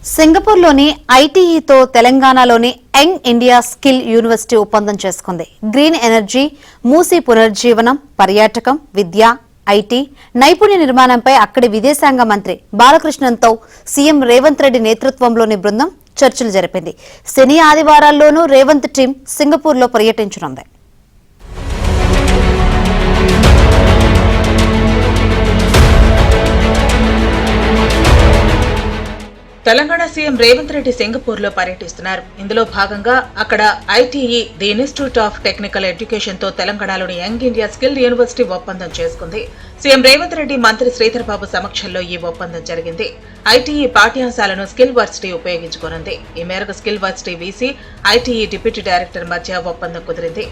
సింగపూర్లోని ఐటీఈతో తెలంగాణలోని young India skill university ఒప్పందం చేసుకుంది. గ్రీన్ ఎనర్జీ, మూసీ పునరుజ్జీవనం, పర్యాటకం, విద్య, ఐటీ, నైపుణ్య నిర్మాణంపై అక్కడి విదేశాంగ మంత్రి బాలకృష్ణన్తో సీఎం రేవంత్ రెడ్డి నేతృత్వంలోని బృందం చర్చలు జరిపింది. శని, ఆదివారాల్లోనూ రేవంత్ టీం సింగపూర్లో పర్యటించనుంది. తెలంగాణ సీఎం రేవంత్ రెడ్డి సింగపూర్ లో పర్యటిస్తున్నారు. ఇందులో భాగంగా అక్కడ ITE, the institute of technical education తో తెలంగాణలోని యంగ్ ఇండియా స్కిల్ యూనివర్సిటీ ఒప్పందం చేసుకుంది. సీఎం రేవంత్ రెడ్డి, మంత్రి శ్రీధర్ బాబు సమక్షంలో ఈ ఒప్పందం జరిగింది. ఐటీఈ పాఠ్యాంశాలను స్కిల్ వర్సిటీ ఉపయోగించుకోనుంది. ఈ మేరకు skill varsity VC, ITE deputy director మధ్య ఒప్పందం కుదిరింది.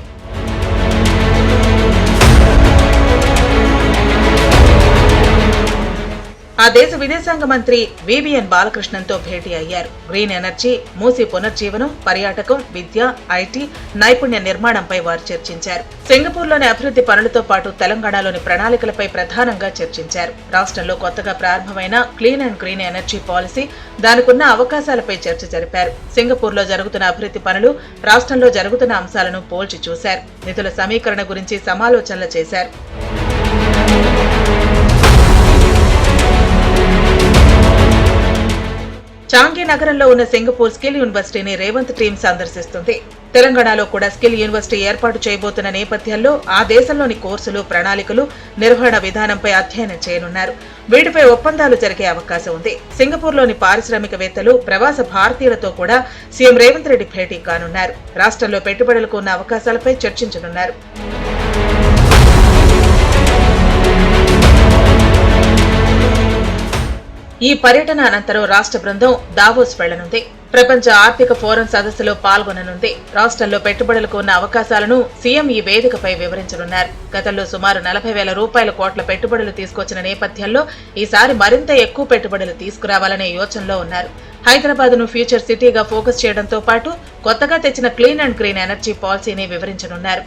ఆ దేశ విదేశాంగ మంత్రి వివిఎన్ బాలకృష్ణన్తో భేటీ అయ్యారు. గ్రీన్ ఎనర్జీ, మూసీ పునర్జీవనం, పర్యాటకం, విద్య, ఐటీ, నైపుణ్య నిర్మాణంపై వారు చర్చించారు. సింగపూర్లోని అభివృద్ధి పనులతో పాటు తెలంగాణలోని ప్రణాళికలపై ప్రధానంగా చర్చించారు. రాష్ట్రంలో కొత్తగా ప్రారంభమైన clean and green energy policy, దానికున్న అవకాశాలపై చర్చ జరిపారు. సింగపూర్లో జరుగుతున్న అభివృద్ధి పనులు, రాష్ట్రంలో జరుగుతున్న అంశాలను పోల్చి చూశారు. నిధుల సమీకరణ గురించి సమాలోచనలు చేశారు. చాంగి నగరంలో ఉన్న సింగపూర్ స్కిల్ యూనివర్సిటీని రేవంత్ టీం సందర్శిస్తుంది. తెలంగాణలో కూడా స్కిల్ యూనివర్సిటీ ఏర్పాటు చేయబోతున్న నేపథ్యంలో ఆ దేశంలోని కోర్సులు, ప్రణాళికలు, నిర్వహణ విధానంపై అధ్యయనం చేయనున్నారు. వీటిపై ఒప్పందాలు జరిగే అవకాశం ఉంది. సింగపూర్లోని పారిశ్రామికవేత్తలు, ప్రవాస భారతీయులతో కూడా సీఎం రేవంత్ రెడ్డి భేటీ కానున్నారు. రాష్ట్రంలో పెట్టుబడులకు ఉన్న అవకాశాలపై చర్చించనున్నారు. ఈ పర్యటన అనంతరం రాష్ట్ర బృందం దావోస్ వెళ్లనుంది. ప్రపంచ ఆర్థిక ఫోరం సదస్సులో పాల్గొననుంది. రాష్ట్రంలో పెట్టుబడులకు ఉన్న అవకాశాలను సీఎం ఈ వేదికపై వివరించనున్నారు. గతంలో సుమారు 40,000 రూపాయల కోట్ల పెట్టుబడులు తీసుకొచ్చిన నేపథ్యంలో ఈసారి మరింత ఎక్కువ పెట్టుబడులు తీసుకురావాలనే యోచనలో ఉన్నారు. హైదరాబాద్ ను ఫ్యూచర్ సిటీగా ఫోకస్ చేయడంతో పాటు కొత్తగా తెచ్చిన క్లీన్ అండ్ గ్రీన్ ఎనర్జీ పాలసీని వివరించనున్నారు.